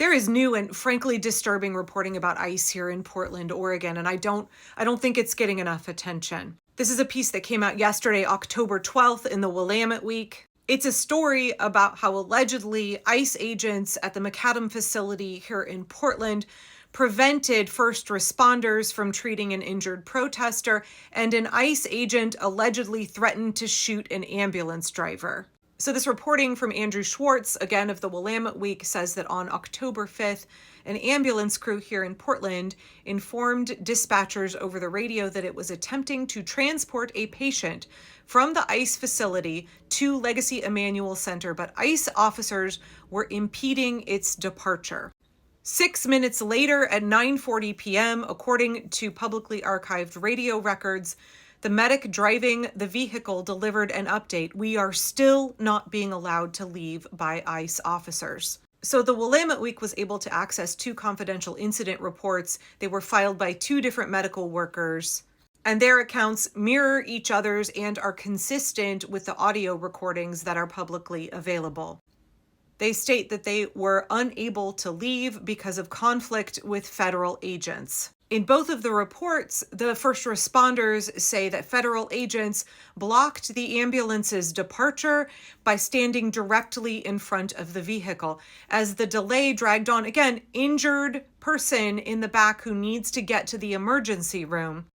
There is new and frankly disturbing reporting about ICE here in Portland, Oregon, and I don't think it's getting enough attention. This is a piece that came out yesterday, October 12th, in the Willamette Week. It's a story about how allegedly ICE agents at the McAdam facility here in Portland prevented first responders from treating an injured protester, and an ICE agent allegedly threatened to shoot an ambulance driver. So this reporting from Andrew Schwartz, again of the Willamette Week, says that on October 5th, an ambulance crew here in Portland informed dispatchers over the radio that it was attempting to transport a patient from the ICE facility to Legacy Emanuel Center, but ICE officers were impeding its departure. 6 minutes later at 9:40 p.m., according to publicly archived radio records, the medic driving the vehicle delivered an update. We are still not being allowed to leave by ICE officers. So the Willamette Week was able to access 2 confidential incident reports. They were filed by 2 different medical workers, and their accounts mirror each other's and are consistent with the audio recordings that are publicly available. They state that they were unable to leave because of conflict with federal agents. In both of the reports, the first responders say that federal agents blocked the ambulance's departure by standing directly in front of the vehicle. As the delay dragged on, again, injured person in the back who needs to get to the emergency room.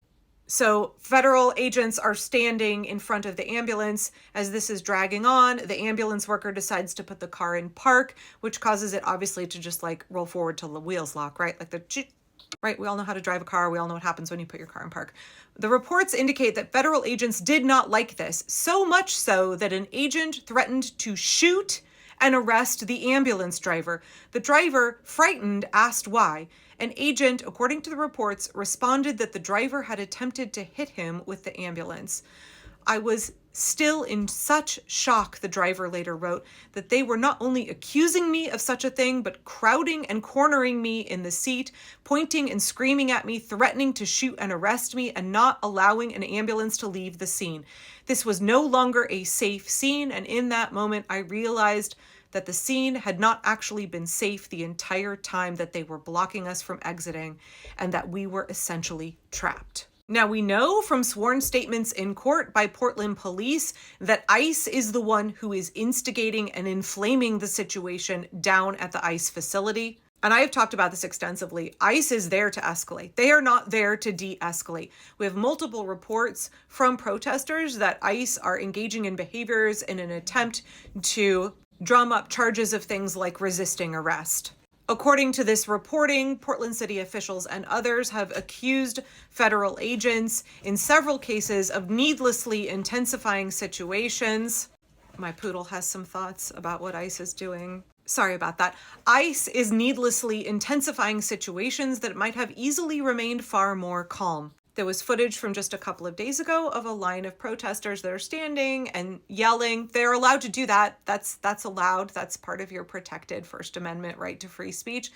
So federal agents are standing in front of the ambulance. As this is dragging on, the ambulance worker decides to put the car in park, which causes it obviously to just roll forward till the wheels lock, right? Right, we all know how to drive a car. We all know what happens when you put your car in park. The reports indicate that federal agents did not like this, so much so that an agent threatened to shoot and arrest the ambulance driver. The driver, frightened, asked why. An agent, according to the reports, responded that the driver had attempted to hit him with the ambulance. I was still in such shock, the driver later wrote, that they were not only accusing me of such a thing, but crowding and cornering me in the seat, pointing and screaming at me, threatening to shoot and arrest me, and not allowing an ambulance to leave the scene. This was no longer a safe scene, and in that moment I realized that the scene had not actually been safe the entire time that they were blocking us from exiting, and that we were essentially trapped. Now, we know from sworn statements in court by Portland police that ICE is the one who is instigating and inflaming the situation down at the ICE facility. And I have talked about this extensively. ICE is there to escalate. They are not there to de-escalate. We have multiple reports from protesters that ICE are engaging in behaviors in an attempt to drum up charges of things like resisting arrest. According to this reporting, Portland city officials and others have accused federal agents in several cases of needlessly intensifying situations. My poodle has some thoughts about what ICE is doing. Sorry about that. ICE is needlessly intensifying situations that might have easily remained far more calm. There was footage from just a couple of days ago of a line of protesters that are standing and yelling. They're allowed to do that. That's allowed. That's part of your protected First Amendment right to free speech.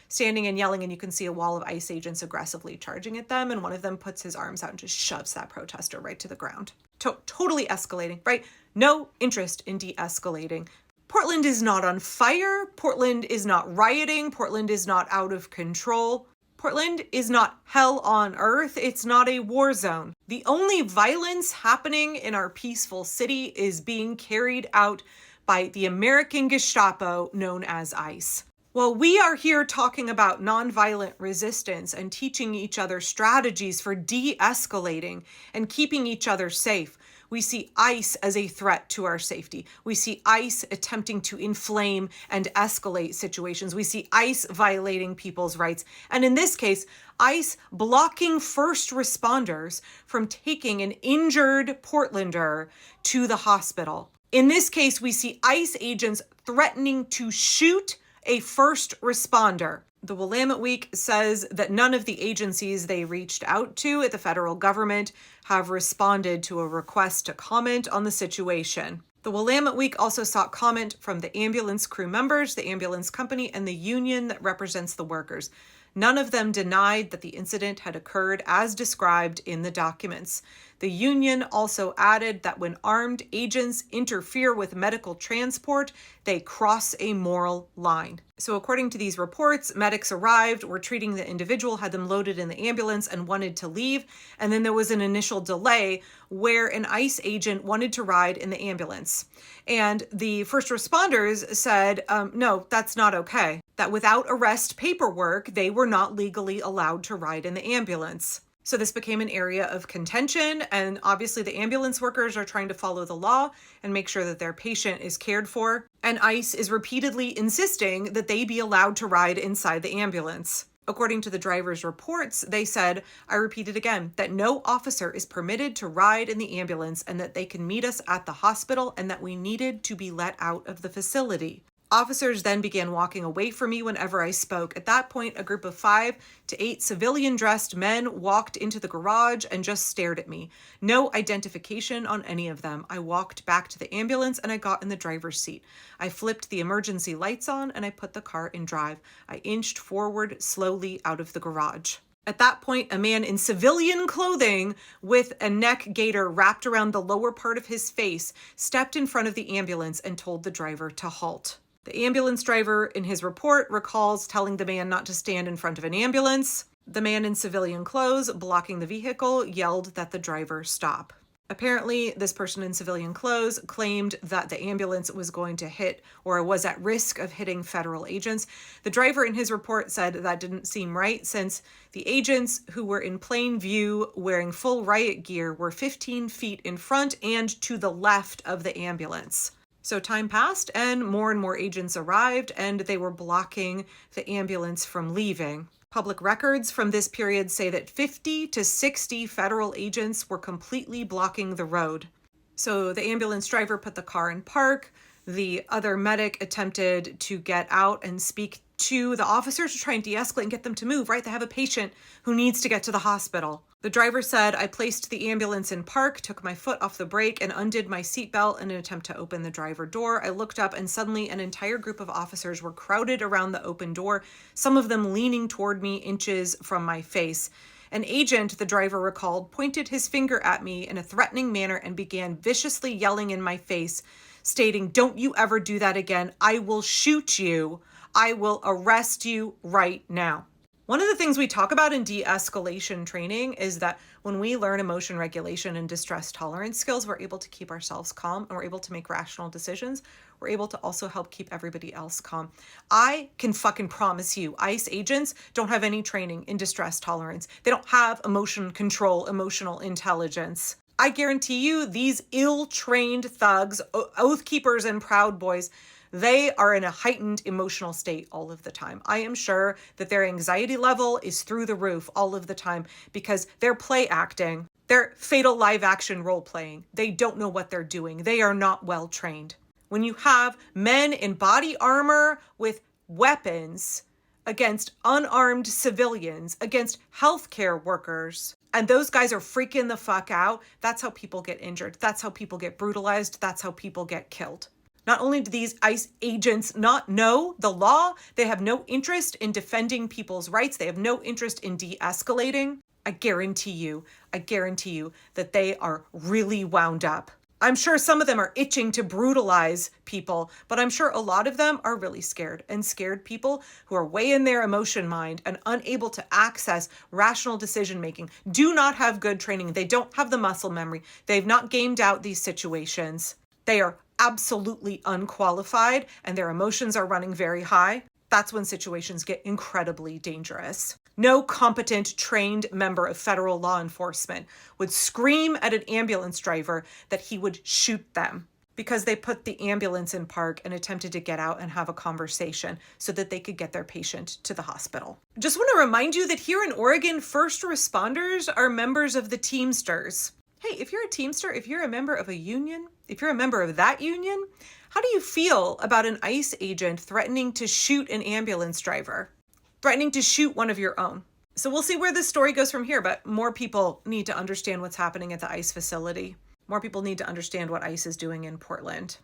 Standing and yelling, and you can see a wall of ICE agents aggressively charging at them, and one of them puts his arms out and just shoves that protester right to the ground. Totally escalating, right? No interest in de-escalating. Portland is not on fire. Portland is not rioting. Portland is not out of control. Portland is not hell on earth. It's not a war zone. The only violence happening in our peaceful city is being carried out by the American Gestapo known as ICE. While we are here talking about nonviolent resistance and teaching each other strategies for de-escalating and keeping each other safe, we see ICE as a threat to our safety. We see ICE attempting to inflame and escalate situations. We see ICE violating people's rights. And in this case, ICE blocking first responders from taking an injured Portlander to the hospital. In this case, we see ICE agents threatening to shoot a first responder. The Willamette Week says that none of the agencies they reached out to at the federal government have responded to a request to comment on the situation. The Willamette Week also sought comment from the ambulance crew members, the ambulance company, and the union that represents the workers. None of them denied that the incident had occurred as described in the documents. The union also added that when armed agents interfere with medical transport, they cross a moral line. So according to these reports, medics arrived, were treating the individual, had them loaded in the ambulance and wanted to leave. And then there was an initial delay where an ICE agent wanted to ride in the ambulance. And the first responders said, no, that's not okay. That without arrest paperwork, they were not legally allowed to ride in the ambulance. So this became an area of contention, and obviously the ambulance workers are trying to follow the law and make sure that their patient is cared for. And ICE is repeatedly insisting that they be allowed to ride inside the ambulance. According to the driver's reports, they said, I repeat it again, that no officer is permitted to ride in the ambulance and that they can meet us at the hospital and that we needed to be let out of the facility. Officers then began walking away from me whenever I spoke. At that point, a group of 5 to 8 civilian-dressed men walked into the garage and just stared at me. No identification on any of them. I walked back to the ambulance and I got in the driver's seat. I flipped the emergency lights on and I put the car in drive. I inched forward slowly out of the garage. At that point, a man in civilian clothing with a neck gaiter wrapped around the lower part of his face stepped in front of the ambulance and told the driver to halt. The ambulance driver, in his report, recalls telling the man not to stand in front of an ambulance. The man in civilian clothes blocking the vehicle yelled that the driver stop. Apparently, this person in civilian clothes claimed that the ambulance was going to hit or was at risk of hitting federal agents. The driver in his report said that didn't seem right since the agents who were in plain view wearing full riot gear were 15 feet in front and to the left of the ambulance. So time passed and more agents arrived and they were blocking the ambulance from leaving. Public records from this period say that 50 to 60 federal agents were completely blocking the road. So the ambulance driver put the car in park. The other medic attempted to get out and speak to the officers to try and de-escalate and get them to move, right? They have a patient who needs to get to the hospital. The driver said, I placed the ambulance in park, took my foot off the brake, and undid my seatbelt in an attempt to open the driver door. I looked up and suddenly an entire group of officers were crowded around the open door, some of them leaning toward me inches from my face. An agent, the driver recalled, pointed his finger at me in a threatening manner and began viciously yelling in my face, stating, don't you ever do that again. I will shoot you. I will arrest you right now. One of the things we talk about in de-escalation training is that when we learn emotion regulation and distress tolerance skills, we're able to keep ourselves calm and we're able to make rational decisions. We're able to also help keep everybody else calm. I can fucking promise you, ICE agents don't have any training in distress tolerance. They don't have emotion control, emotional intelligence. I guarantee you these ill-trained thugs, oath keepers and proud boys, they are in a heightened emotional state all of the time. I am sure that their anxiety level is through the roof all of the time because they're play acting. They're fatal live action role playing. They don't know what they're doing. They are not well trained. When you have men in body armor with weapons against unarmed civilians, against healthcare workers, and those guys are freaking the fuck out, that's how people get injured. That's how people get brutalized. That's how people get killed. Not only do these ICE agents not know the law, they have no interest in defending people's rights. They have no interest in de-escalating. I guarantee you that they are really wound up. I'm sure some of them are itching to brutalize people, but I'm sure a lot of them are really scared. And scared people who are way in their emotion mind and unable to access rational decision making do not have good training. They don't have the muscle memory. They've not gamed out these situations. They are absolutely unqualified and their emotions are running very high. That's when situations get incredibly dangerous. No competent, trained member of federal law enforcement would scream at an ambulance driver that he would shoot them because they put the ambulance in park and attempted to get out and have a conversation so that they could get their patient to the hospital. Just want to remind you that here in Oregon, first responders are members of the Teamsters. Hey, if you're a Teamster, if you're a member of a union, if you're a member of that union, how do you feel about an ICE agent threatening to shoot an ambulance driver, threatening to shoot one of your own? So we'll see where this story goes from here, but more people need to understand what's happening at the ICE facility. More people need to understand what ICE is doing in Portland.